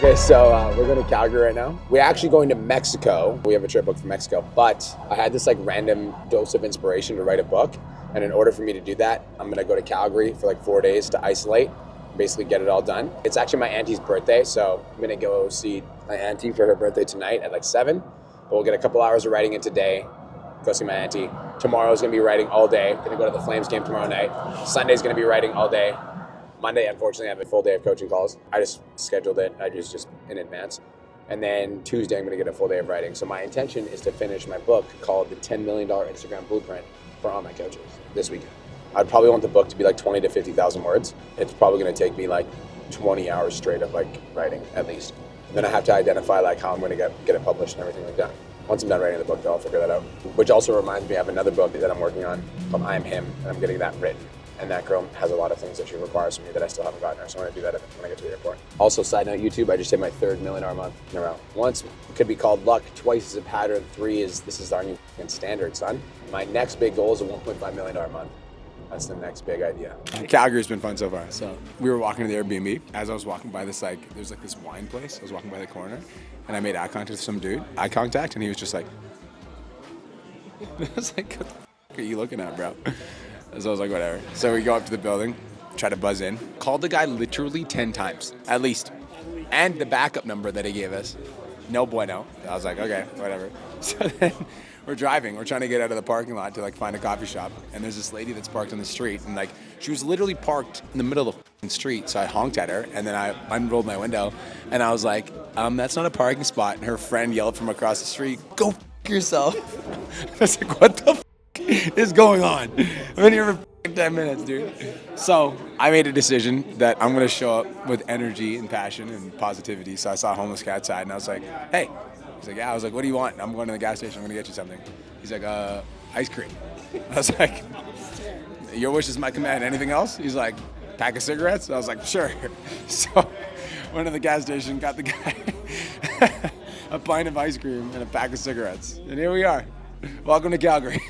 Okay, so we're going to Calgary right now. We're actually going to Mexico. We have a trip booked for Mexico, but I had this like random dose of inspiration to write a book. And in order for me to do that, I'm going to go to Calgary for like 4 days to isolate, basically get it all done. It's actually my auntie's birthday, so I'm going to go see my auntie for her birthday tonight at like 7. But we'll get a couple hours of writing in today, go see my auntie. Tomorrow's going to be writing all day. Going to go to the Flames game tomorrow night. Sunday's going to be writing all day. Monday, unfortunately, I have a full day of coaching calls. I just scheduled it. I just in advance. And then Tuesday, I'm going to get a full day of writing. So my intention is to finish my book called The $10 Million Instagram Blueprint for Online Coaches this weekend. I'd probably want the book to be like 20 to 50,000 words. It's probably going to take me like 20 hours straight of like writing at least. And then I have to identify like how I'm going to get it published and everything like that. Once I'm done writing the book, though, I'll figure that out. Which also reminds me, I have another book that I'm working on called I Am Him, and I'm getting that written. And that girl has a lot of things that she requires from me that I still haven't gotten her, so I'm gonna do that when I get to the airport. Also, side note, YouTube, I just hit my 3rd $1 million month in a row. Once could be called luck, twice is a pattern, 3 is this is our new standard, son. My next big goal is a $1.5 million month. That's the next big idea. Calgary's been fun so far. So we were walking to the Airbnb. As I was walking by this, there's this wine place. I was walking by the corner, and I made eye contact with some dude. Eye contact, and he was just like, I was like, what the f*** are you looking at, bro? So I was like, whatever. So we go up to the building, try to buzz in. Called the guy literally 10 times, at least. And the backup number that he gave us. No bueno. I was like, okay, whatever. So then we're driving. We're trying to get out of the parking lot to like find a coffee shop. And there's this lady that's parked on the street. And like, she was literally parked in the middle of the street. So I honked at her. And then I unrolled my window. And I was like, that's not a parking spot. And her friend yelled from across the street, go f*** yourself. I was like, what the f*** is going on? I've been here for 10 minutes, dude. So I made a decision that I'm going to show up with energy and passion and positivity. So I saw a homeless guy outside, and I was like, hey. He's like, yeah. I was like, what do you want? I'm going to the gas station. I'm going to get you something. He's like, ice cream. I was like, your wish is my command. Anything else? He's like, pack of cigarettes? I was like, sure. So went to the gas station, got the guy a pint of ice cream and a pack of cigarettes. And here we are. Welcome to Calgary.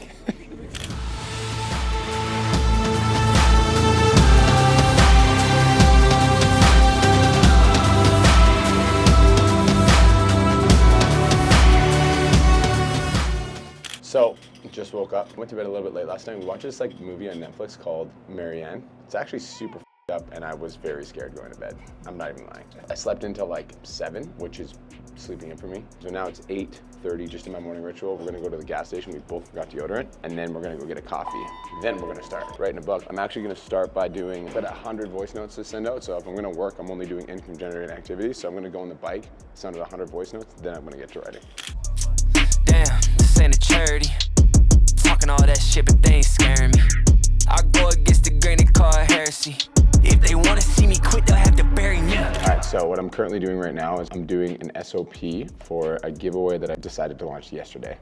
So, just woke up, went to bed a little bit late last night. We watched this like movie on Netflix called Marianne. It's actually super up, and I was very scared going to bed. I'm not even lying. I slept until like 7, which is sleeping in for me. So now it's 8:30, just in my morning ritual. We're gonna go to the gas station. We both forgot deodorant, and then we're gonna go get a coffee. Then we're gonna start writing a book. I'm actually gonna start by doing about 100 voice notes to send out. So if I'm gonna work, I'm only doing income generating activities. So I'm gonna go on the bike, send out 100 voice notes, then I'm gonna get to writing. Damn, this ain't a charity. Talking all that shit, but they ain't scaring me. I go against the grain and call it heresy. If they want to see me quit, they'll have to bury me. All right, so what I'm currently doing right now is I'm doing an SOP for a giveaway that I decided to launch yesterday.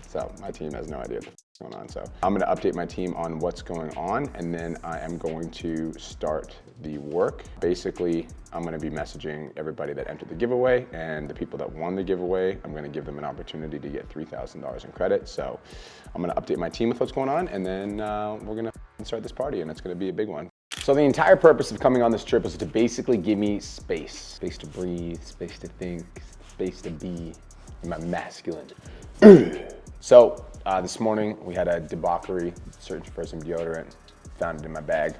So my team has no idea what the f is going on. So I'm gonna update my team on what's going on, and then I am going to start the work. Basically, I'm gonna be messaging everybody that entered the giveaway, and the people that won the giveaway, I'm gonna give them an opportunity to get $3,000 in credit. So I'm gonna update my team with what's going on, and then we're gonna start this party, and it's gonna be a big one. So the entire purpose of coming on this trip was to basically give me space. Space to breathe, space to think, space to be in my masculine. So this morning we had a debauchery, searching for some deodorant, found it in my bag.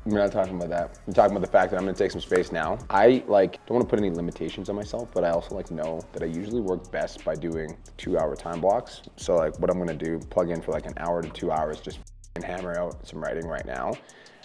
We're not talking about that. I'm talking about the fact that I'm gonna take some space now. I don't wanna put any limitations on myself, but I also know that I usually work best by doing 2-hour time blocks. So what I'm gonna do, plug in for like an hour to 2 hours, just hammer out some writing right now,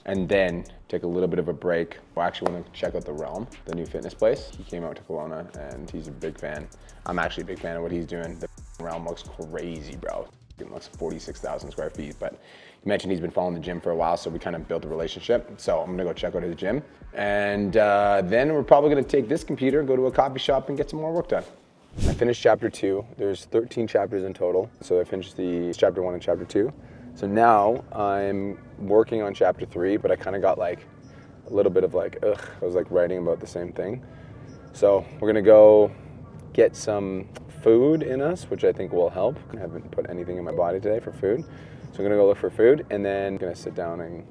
and then take a little bit of a break. I actually want to check out the Realm, the new fitness place. He came out to Kelowna, and he's a big fan. I'm actually a big fan of what he's doing. The Realm looks crazy, bro. It looks 46,000 square feet, but he mentioned he's been following the gym for a while, so we kind of built a relationship. So I'm gonna go check out his gym, and then we're probably gonna take this computer, go to a coffee shop, and get some more work done. I finished chapter 2. There's 13 chapters in total, so I finished the chapter 1 and chapter 2. So now I'm working on chapter 3, but I kind of got a little bit of ugh, I was writing about the same thing. So we're gonna go get some food in us, which I think will help. I haven't put anything in my body today for food. So I'm gonna go look for food, and then I'm gonna sit down and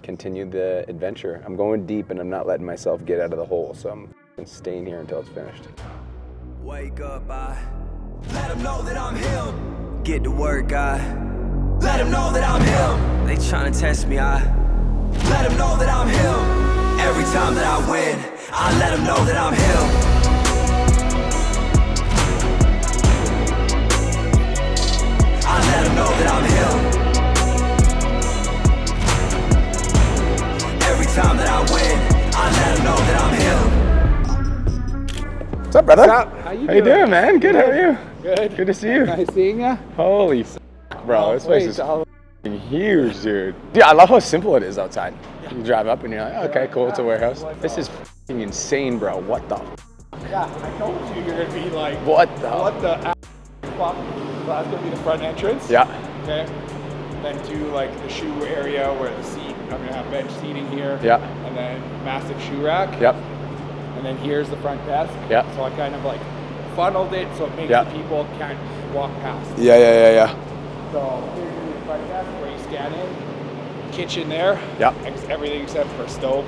continue the adventure. I'm going deep, and I'm not letting myself get out of the hole, so I'm staying here until it's finished. Wake up, I let them know that I'm him. Get to work, I let them know that I'm him. They tryna test me, I let them know that I'm him. Every time that I win, I let them know that I'm him. I let them know that I'm him. Every time that I win, I let them know that I'm him. What's up, brother? What's up? How you doing, man? Good, how are you? Good. Good to see you. Nice seeing you. Holy bro, this place is huge, dude. Dude, I love how simple it is outside. You drive up and you're like, okay, cool, it's a warehouse. This is insane, bro. What the? Yeah, I told you you're gonna be like, What the? fuck? So that's gonna be the front entrance. Yeah. Okay. Then do like the shoe area where the seat. I'm gonna have bench seating here. Yeah. And then massive shoe rack. Yep. And then here's the front desk. Yeah. So I kind of like funneled it so it makes the people can't walk past. Yeah. So here's the front desk where you scan in. Kitchen there. Yeah. Everything except for stove.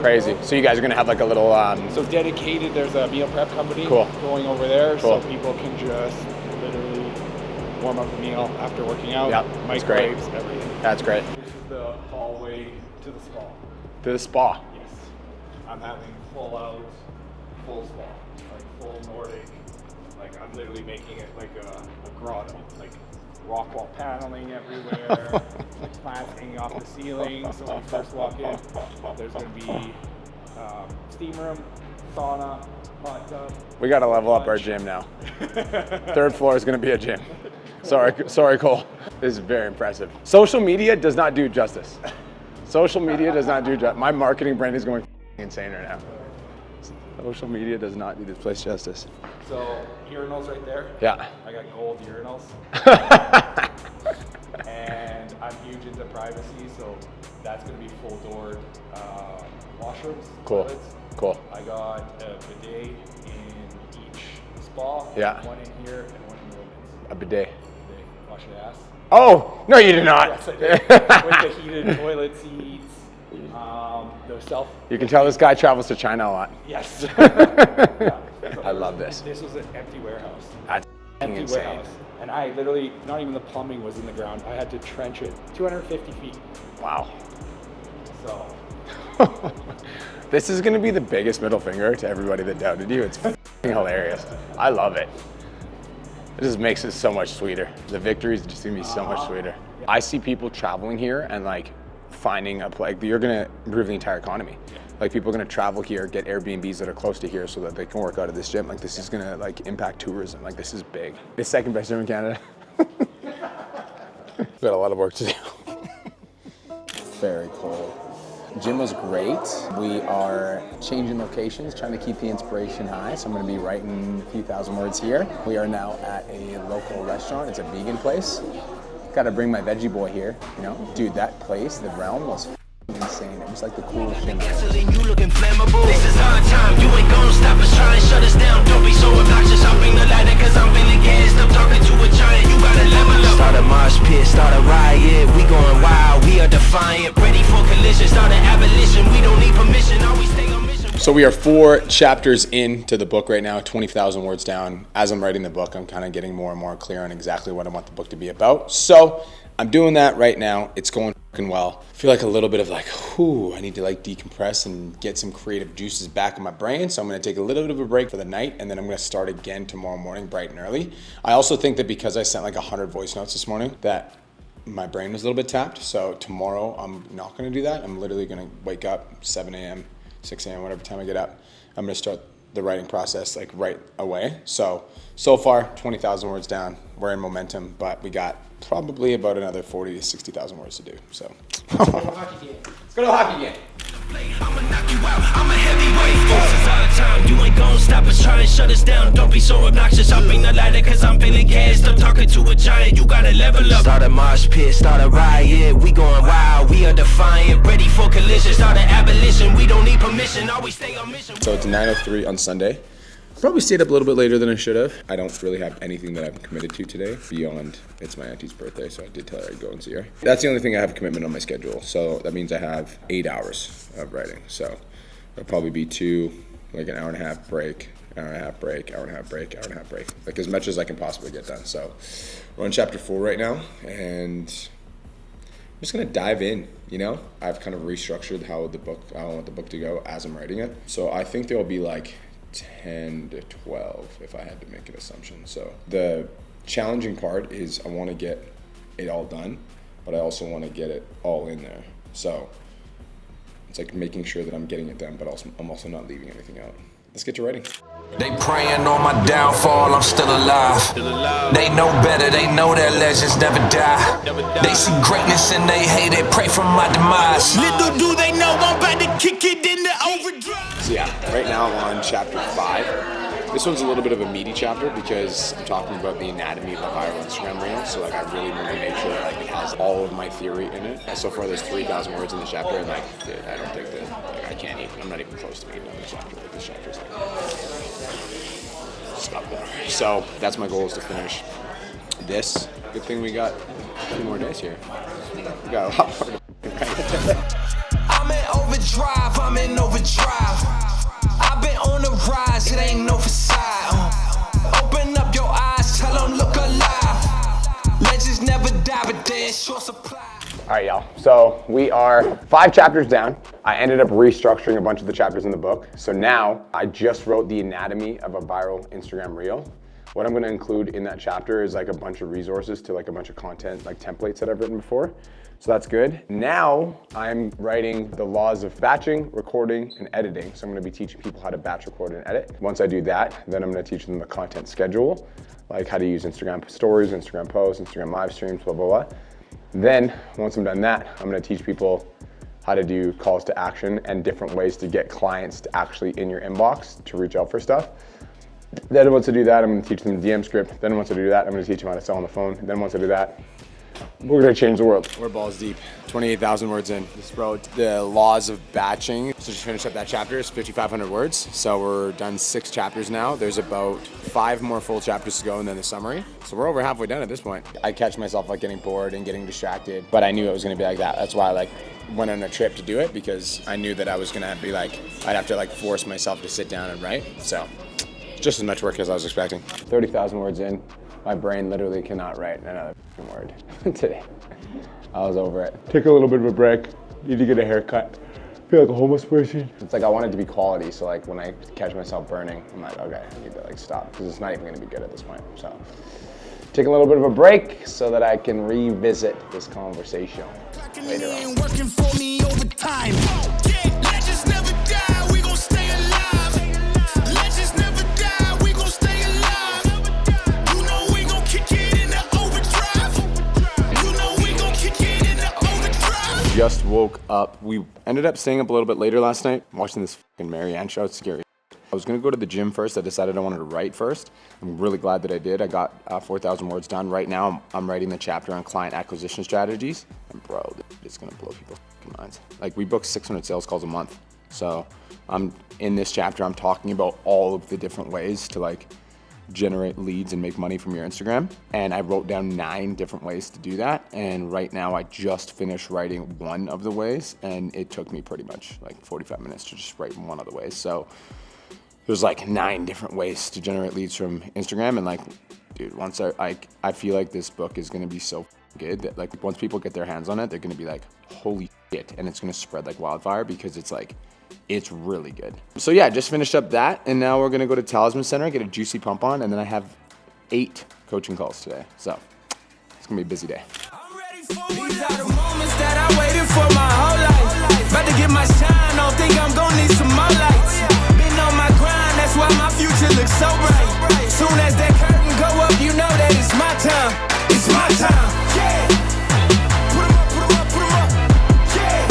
Crazy. So you guys are gonna have like a little So dedicated, there's a meal prep company going over there, Cool. so people can just literally warm up a meal after working out. Yep, that's great. Microwaves, everything. That's great. This is the hallway to the spa. To the spa. Yes. I'm having full spa, like full Nordic. Like I'm literally making it like a grotto, like rock wall paneling everywhere, like plants hanging off the ceiling. So when you first walk in, there's gonna be steam room, sauna, hot tub. We gotta level up our gym now. Third floor is gonna be a gym. Sorry, Cole. This is very impressive. Social media does not do justice. Social media does not do justice. My marketing brain is going insane right now. Social media does not do this place justice. So urinals right there. Yeah. I got gold urinals. And I'm huge into privacy, so that's gonna be full doored washrooms. Cool. Toilets. Cool. I got a bidet in each spa. Yeah. One in here and one in the women's. A bidet. Bidet. Wash your ass. Oh, no you did not. Yes, I did. With the heated toilet seats. The self. You can tell this guy travels to China a lot. Yes. Yeah. I love this. This was an empty warehouse. That's Empty insane. warehouse. And I literally, not even the plumbing was in the ground. I had to trench it 250 feet. Wow. So. This is gonna be the biggest middle finger to everybody that doubted you. It's hilarious. I love it. It just makes it so much sweeter. The victory is just gonna be so much sweeter. I see people traveling here and like finding a place. You're gonna improve the entire economy. Like people are gonna travel here, get Airbnbs that are close to here so that they can work out of this gym. Like this is gonna like impact tourism. Like this is big. The second best gym in Canada. We've got a lot of work to do. Very cool. Gym was great. We are changing locations, trying to keep the inspiration high. So I'm gonna be writing a few thousand words here. We are now at a local restaurant. It's a vegan place. Gotta bring my veggie boy here, you know? Dude, that place, the realm was insane. It was like the coolest gym. You looking flammable. This is our time. You ain't gonna stop us. Try and shut us down. Don't be so obnoxious. I'll bring the ladder cause I'm feeling gassed up. Talking to a giant. You gotta level up. Start a mosh pit. Start a riot. We going wild. We are defiant. Ready for collision. Start an abolition. We don't need permission. Always stay on mission. So we are 4 chapters into the book right now, 20,000 words down. As I'm writing the book, I'm kind of getting more and more clear on exactly what I want the book to be about. So I'm doing that right now. It's going fucking well. I feel like a little bit of like, whew, I need to like decompress and get some creative juices back in my brain. So I'm going to take a little bit of a break for the night and then I'm going to start again tomorrow morning bright and early. I also think that because I sent like 100 voice notes this morning that my brain was a little bit tapped. So tomorrow I'm not going to do that. I'm literally going to wake up 7 a.m., 6 a.m., whatever time I get up. I'm going to start the writing process like right away. So far 20,000 words down. We're in momentum, but we got probably about another 40 to 60,000 words to do. So let's go to the hockey game. I'ma knock you out. I'm a heavyweight. This is our time. You ain't gonna stop us. Try and shut us down. Don't be so obnoxious. I'll bring the ladder cause I'm feeling gassed up. Talking to a giant. You gotta level up. Start a mosh pit. Start a riot. We going wild. We are defiant. Ready for collision. Start an abolition. We don't need permission. Always stay on mission. So it's 9:03 on Sunday. Probably stayed up a little bit later than I should have. I don't really have anything that I'm committed to today beyond it's my auntie's birthday, so I did tell her I'd go and see her. That's the only thing I have a commitment on my schedule. So that means I have 8 hours of writing. So it'll probably be two like an hour and a half break, hour and a half break, hour and a half break, hour and a half break, like as much as I can possibly get done. So we're on chapter 4 right now, and I'm just gonna dive in. You know, I've kind of restructured how I want the book to go as I'm writing it. So I think there will be like 10 to 12 if I had to make an assumption. So the challenging part is I want to get it all done, but I also want to get it all in there. So it's like making sure that I'm getting it done, but also I'm also not leaving anything out. Let's get to writing. They praying on my downfall, I'm still alive. They know better, they know that legends never die. They see greatness and they hate it, pray for my demise. Little do they know I'm about to kick it in the overdrive. So yeah, right now I'm on chapter 5. This one's a little bit of a meaty chapter because I'm talking about the anatomy of the viral Instagram reel. So like I really want to make sure that like it has all of my theory in it. And so far there's 3,000 words in the chapter, and like dude, I don't think that like, I can't even. I'm not even close to being done with this chapter. Like this chapter's like stop there. So that's my goal, is to finish this. Good thing we got a few more days here. We got a lot more to write. I'm in overdrive, I'm in overdrive. I've been on the rise, it ain't no facade. Open up your eyes, tell them look alive. Legends never die, but they're in short supply. All right, y'all. So we are 5 chapters down. I ended up restructuring a bunch of the chapters in the book. So now I just wrote the anatomy of a viral Instagram reel. What I'm going to include in that chapter is like a bunch of resources to like a bunch of content, like templates that I've written before. So that's good. Now I'm writing the laws of batching, recording, and editing. So I'm going to be teaching people how to batch, record, and edit. Once I do that, then I'm going to teach them the content schedule, like how to use Instagram stories, Instagram posts, Instagram live streams, blah, blah, blah. Then once I'm done that, I'm going to teach people how to do calls to action and different ways to get clients to actually in your inbox to reach out for stuff. Then once I do that, I'm going to teach them the DM script. Then once I do that, I'm going to teach them how to sell on the phone. Then once I do that, we're going to change the world. We're balls deep. 28,000 words in. Just wrote the laws of batching. So just finished up that chapter. It's 5,500 words. So we're done 6 chapters now. There's about 5 more full chapters to go, and then the summary. So we're over halfway done at this point. I catch myself like getting bored and getting distracted, but I knew it was going to be like that. That's why I like went on a trip to do it, because I knew that I was going to be like, I'd have to like force myself to sit down and write. So just as much work as I was expecting. 30,000 words in. My brain literally cannot write another word today. I was over it. Take a little bit of a break. Need to get a haircut. Feel like a homeless person. It's like I want it to be quality, so like when I catch myself burning, I'm like, okay, I need to like stop, because it's not even gonna be good at this point. So take a little bit of a break so that I can revisit this conversation later on. Working for me over time. Yeah, legends never die, we gon' stay alive. Legends never die, we gon' stay alive. You know we gon' kick it in the overdrive. You know we gon' kick it in the overdrive. Just woke up. We ended up staying up a little bit later last night, watching this fucking Marianne show. It's scary. I was gonna go to the gym first. I decided I wanted to write first. I'm really glad that I did. I got 4,000 words done. Right now, I'm writing the chapter on client acquisition strategies. And bro, it's gonna blow people's fucking minds. Like, we book 600 sales calls a month. So I'm in this chapter, I'm talking about all of the different ways to like generate leads and make money from your Instagram. And I wrote down 9 different ways to do that. And right now I just finished writing one of the ways, and it took me pretty much like 45 minutes to just write one of the ways. So there's like 9 different ways to generate leads from Instagram. And like, dude, once I feel like this book is gonna be so good that like once people get their hands on it, they're gonna be like, holy shit. And it's gonna spread like wildfire, because it's like, it's really good. So yeah, just finished up that, and now we're gonna go to Talisman Center, get a juicy pump on, and then I have 8 coaching calls today. So it's gonna be a busy day. I'm ready for these are the moments that I waited for my whole life. About to get my shine, don't think I'm gonna need some more lights. Been on my grind, that's why my future looks so bright. Soon as that curtain go up, you know that it's my time. It's my time. Yeah. Put 'em up, put 'em up, put 'em up. Yeah.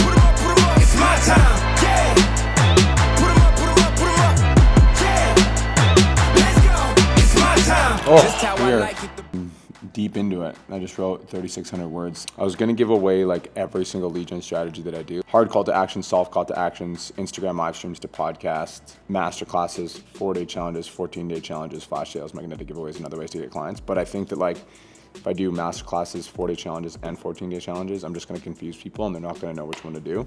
Put 'em up, put 'em up. It's my time. Yeah. Put 'em up, put 'em up, put 'em up. Yeah. Let's go. It's my time. Just how I like it. Deep into it. I just wrote 3,600 words. I was gonna give away like every single lead gen strategy that I do. Hard call to action, soft call to actions, Instagram live streams to podcasts, master classes, 4-day challenges, 14-day challenges, flash sales, magnetic giveaways, and other ways to get clients. But I think that like if I do master classes, 4-day challenges and 14-day challenges, I'm just gonna confuse people and they're not gonna know which one to do.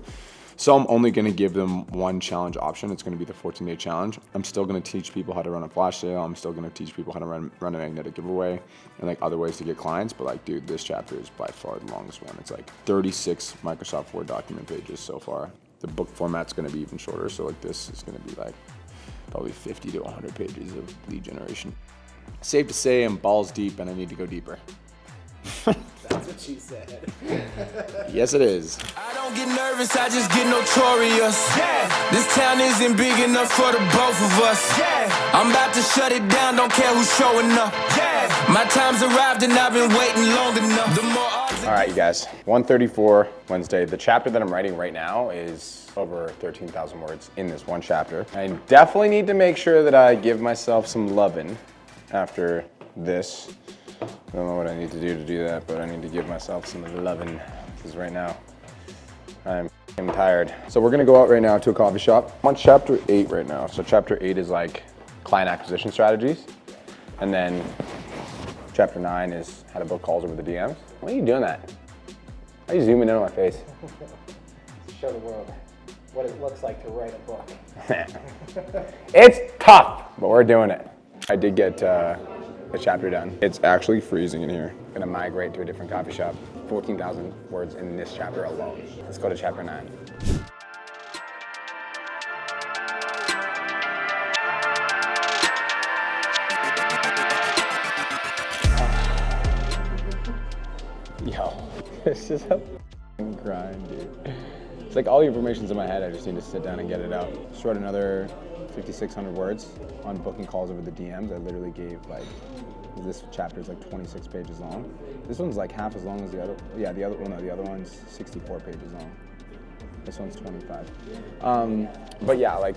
So I'm only gonna give them one challenge option. It's gonna be the 14-day challenge. I'm still gonna teach people how to run a flash sale. I'm still gonna teach people how to run a magnetic giveaway and like other ways to get clients. But like, dude, this chapter is by far the longest one. It's like 36 Microsoft Word document pages so far. The book format's gonna be even shorter. So like this is gonna be like probably 50 to 100 pages of lead generation. Safe to say I'm balls deep and I need to go deeper. That's what she said. Yes, it is. I don't get nervous, I just get notorious. Yeah. This town isn't big enough for the both of us. Yeah. I'm about to shut it down, don't care who's showing up. Yeah. My time's arrived and I've been waiting long enough. The more all right, you guys, 1:34 Wednesday. The chapter that I'm writing right now is over 13,000 words in this one chapter. I definitely need to make sure that I give myself some loving after this. I don't know what I need to do that, but I need to give myself some loving because right now I'm tired. So we're gonna go out right now to a coffee shop. I'm on chapter 8 right now. So chapter 8 is like client acquisition strategies. And then chapter 9 is how to book calls over the DMs. Why are you doing that? Why are you zooming in on my face? Show the world what it looks like to write a book. It's tough, but we're doing it. I did get the chapter done. It's actually freezing in here. I'm gonna migrate to a different coffee shop. 14,000 words in this chapter alone. Let's go to chapter 9. Yo, this is a grind, dude. It's like all the information's in my head. I just need to sit down and get it out. Just wrote another 5,600 words on booking calls over the DMs. I literally gave like, this chapter is like 26 pages long. This one's like half as long as the other. Yeah, the other one's 64 pages long. This one's 25. But yeah, like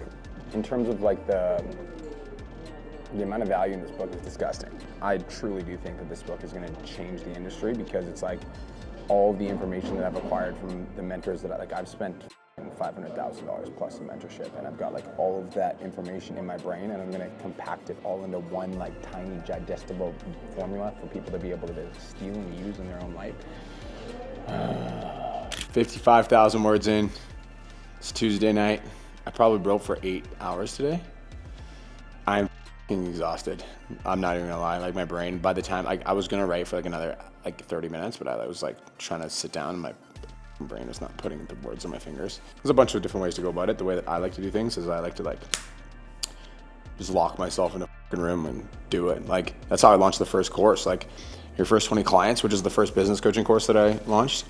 in terms of like the amount of value in this book is disgusting. I truly do think that this book is going to change the industry because it's like all the information that I've acquired from the mentors that I've spent $500,000 plus in mentorship, and I've got like all of that information in my brain, and I'm gonna compact it all into one like tiny digestible formula for people to be able to steal and use in their own life. 55,000 words in. It's Tuesday night. I probably wrote for 8 hours today. I'm exhausted. I'm not even gonna lie. Like my brain, by the time I was gonna write for like another like 30 minutes, but I was like trying to sit down and my brain is not putting the words on my fingers. There's a bunch of different ways to go about it. The way that I like to do things is I like to like just lock myself in a fucking room and do it. Like that's how I launched the first course. Like your first 20 clients, which is the first business coaching course that I launched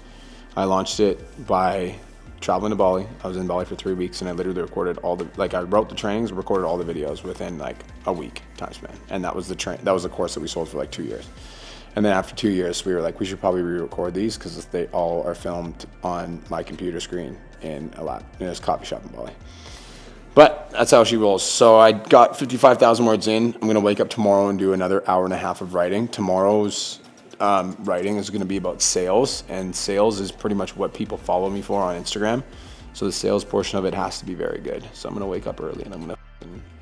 it by traveling to Bali. I was in Bali for 3 weeks and I literally recorded all the, like I wrote the trainings, recorded all the videos within like a week time span. And that was the course that we sold for like 2 years. And then after 2 years, we were like, we should probably re-record these because they all are filmed on my computer screen in this coffee shop in Bali. But that's how she rolls. So I got 55,000 words in. I'm gonna wake up tomorrow and do another hour and a half of writing. Tomorrow's writing is gonna be about sales, and sales is pretty much what people follow me for on Instagram. So the sales portion of it has to be very good. So I'm gonna wake up early and I'm gonna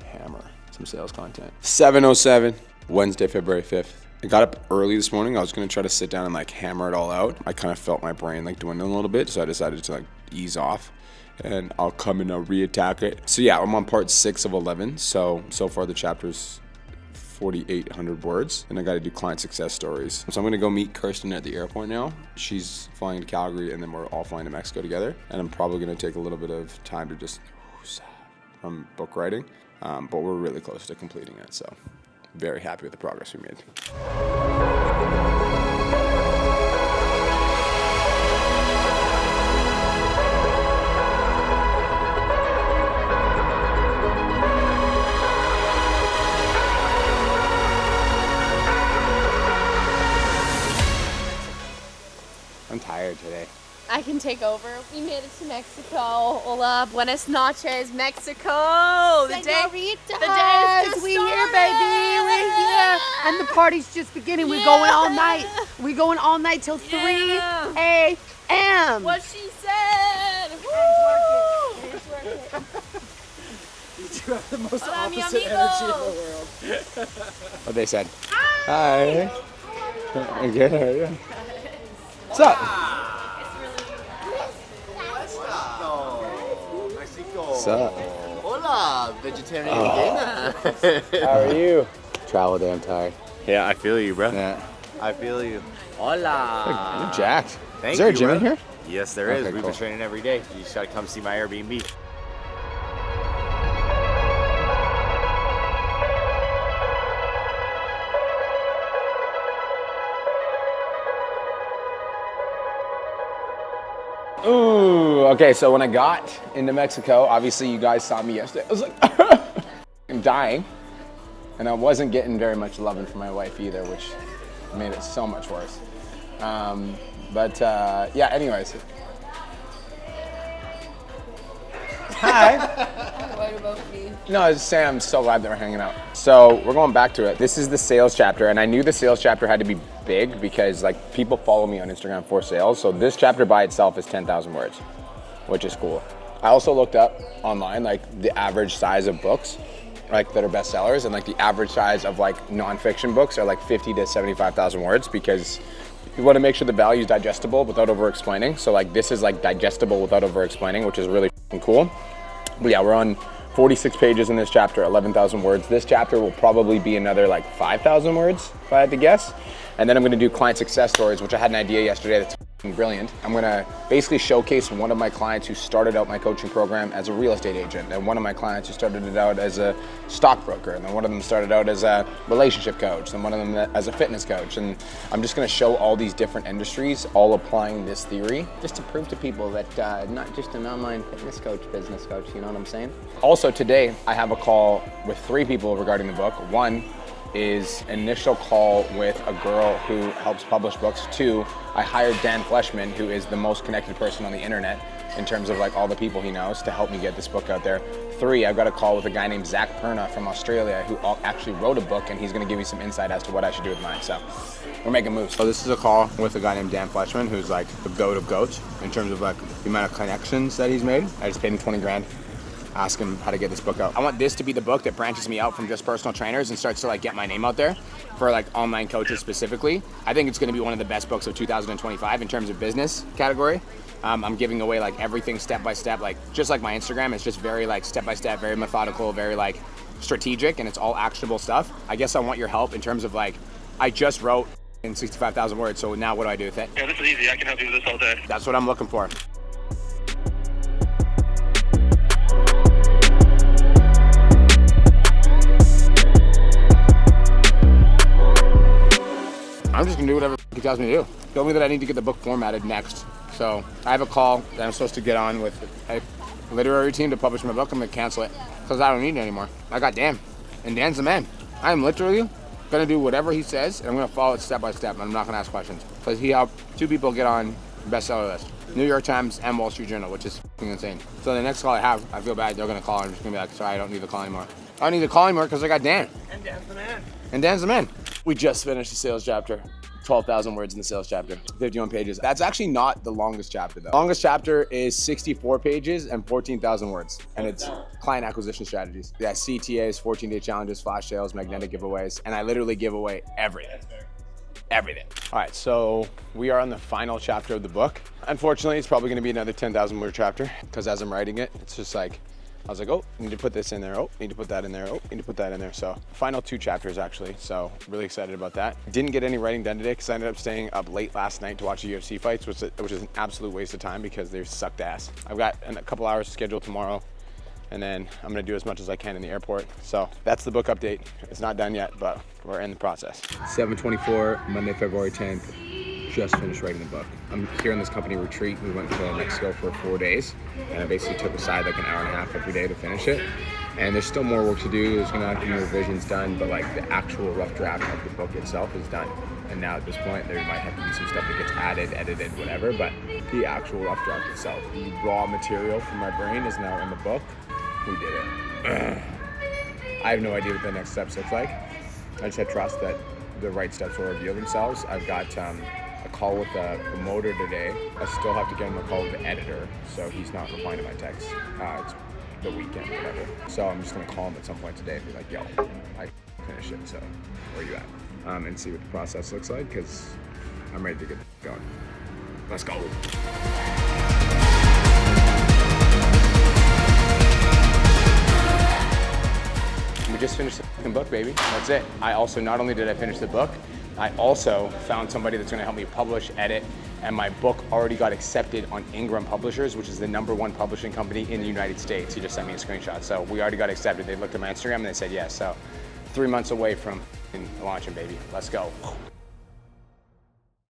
hammer some sales content. 7:07, Wednesday, February 5th. I got up early this morning. I was gonna try to sit down and like hammer it all out. I kind of felt my brain like dwindling a little bit, so I decided to like ease off and I'll come and I'll reattack it. So yeah, I'm on part 6 of 11. So far the chapter's 4,800 words and I gotta do client success stories. So I'm gonna go meet Kirsten at the airport now. She's flying to Calgary and then we're all flying to Mexico together. And I'm probably gonna take a little bit of time to just from book writing, but we're really close to completing it. So very happy with the progress we made. I'm tired today. I can take over. We made it to Mexico. Hola, buenas noches, Mexico. The day is just we here, baby. We're here, and the party's just beginning. We're going all night. We're going all night till 3 a.m. What she said. Hands work it. You two have the most Hola, opposite energy in the world. What they said. Hi. Hi. Good, how are you? What's up? What's up? Hola, vegetarian gamer. How are you? Travel day, I'm tired. Yeah, I feel you, bro. Yeah. I feel you. Hola. You're jacked. Thank is there a you, gym bro. in here? Yes, there is. Okay, We've cool. been training every day. You just gotta come see my Airbnb. Ooh, okay, so when I got into Mexico, obviously you guys saw me yesterday. I was like, I'm dying. And I wasn't getting very much loving from my wife either, which made it so much worse. Yeah, anyways. Hi. What about me? No, I was just saying I'm so glad that we're hanging out. So we're going back to it. This is the sales chapter, and I knew the sales chapter had to be big because like people follow me on Instagram for sales. So this chapter by itself is 10,000 words, which is cool. I also looked up online like the average size of books like that are bestsellers, and like the average size of like nonfiction books are like 50 to 75,000 words because you want to make sure the value is digestible without over explaining. So like this is like digestible without over explaining, which is really cool. But yeah, we're on 46 pages in this chapter, 11,000 words. This chapter will probably be another like 5,000 words if I had to guess. And then I'm gonna do client success stories, which I had an idea yesterday that's brilliant. I'm gonna basically showcase one of my clients who started out my coaching program as a real estate agent, and one of my clients who started it out as a stockbroker, and then one of them started out as a relationship coach, and one of them as a fitness coach. And I'm just gonna show all these different industries, all applying this theory, just to prove to people that not just an online fitness coach, business coach, you know what I'm saying? Also today, I have a call with 3 people regarding the book. One is initial call with a girl who helps publish books. 2, I hired Dan Fleischman, who is the most connected person on the internet in terms of like all the people he knows to help me get this book out there. 3, I've got a call with a guy named Zach Perna from Australia who actually wrote a book, and he's gonna give me some insight as to what I should do with mine. So we're making moves. So this is a call with a guy named Dan Fleischman, who's like the goat of goats in terms of like the amount of connections that he's made. I just paid him 20 grand. Ask him how to get this book out. I want this to be the book that branches me out from just personal trainers and starts to like get my name out there for like online coaches specifically. I think it's gonna be one of the best books of 2025 in terms of business category. I'm giving away like everything step by step, like just like my Instagram. It's just very like step by step, very methodical, very like strategic, and it's all actionable stuff. I guess I want your help in terms of like, I just wrote in 65,000 words, so now what do I do with it? Yeah, this is easy. I can help you with this all day. That's what I'm looking for. I'm just gonna do whatever he tells me to do. He told me that I need to get the book formatted next. So I have a call that I'm supposed to get on with a literary team to publish my book. I'm gonna cancel it because I don't need it anymore. I got Dan, and Dan's the man. I'm literally gonna do whatever he says, and I'm gonna follow it step by step, and I'm not gonna ask questions. Because he helped 2 people get on bestseller list, New York Times and Wall Street Journal, which is f***ing insane. So the next call I have, I feel bad, they're gonna call, I'm just gonna be like, sorry, I don't need the call anymore. I don't need the call anymore because I got Dan. And Dan's the man. And Dan's the man. We just finished the sales chapter. 12,000 words in the sales chapter, 51 pages. That's actually not the longest chapter though. The longest chapter is 64 pages and 14,000 words. And it's client acquisition strategies. Yeah, CTAs, 14-day challenges, flash sales, magnetic giveaways. And I literally give away everything. Everything. All right, so we are on the final chapter of the book. Unfortunately, it's probably gonna be another 10,000 word chapter because as I'm writing it, it's just like, I was like, oh, need to put this in there. Oh, need to put that in there. Oh, need to put that in there. So final 2 chapters actually. So really excited about that. Didn't get any writing done today because I ended up staying up late last night to watch the UFC fights, which is an absolute waste of time because they sucked ass. I've got a couple hours scheduled tomorrow, and then I'm gonna do as much as I can in the airport. So that's the book update. It's not done yet, but we're in the process. 7/24, Monday, February 10th. Just finished writing the book. I'm here on this company retreat. We went to Mexico for 4 days, and I basically took aside like an hour and a half every day to finish it. And there's still more work to do. There's gonna have to be revisions done, but like the actual rough draft of the book itself is done. And now at this point, there might have to be some stuff that gets added, edited, whatever, but the actual rough draft itself, the raw material from my brain is now in the book. We did it. I have no idea what the next steps look like. I just have trust that the right steps will reveal themselves. I've got a call with the promoter today. I still have to get him a call with the editor, so he's not replying to my texts. It's the weekend, whatever. So I'm just gonna call him at some point today and be like, yo, I finished it, so where you at? and see what the process looks like, because I'm ready to get going. Let's go. We just finished the fucking book, baby. That's it. I also, not only did I finish the book, I also found somebody that's gonna help me publish, edit, and my book already got accepted on Ingram Publishers, which is the #1 publishing company in the United States. He just sent me a screenshot. So we already got accepted. They looked at my Instagram and they said yes. So 3 months away from launching, baby. Let's go.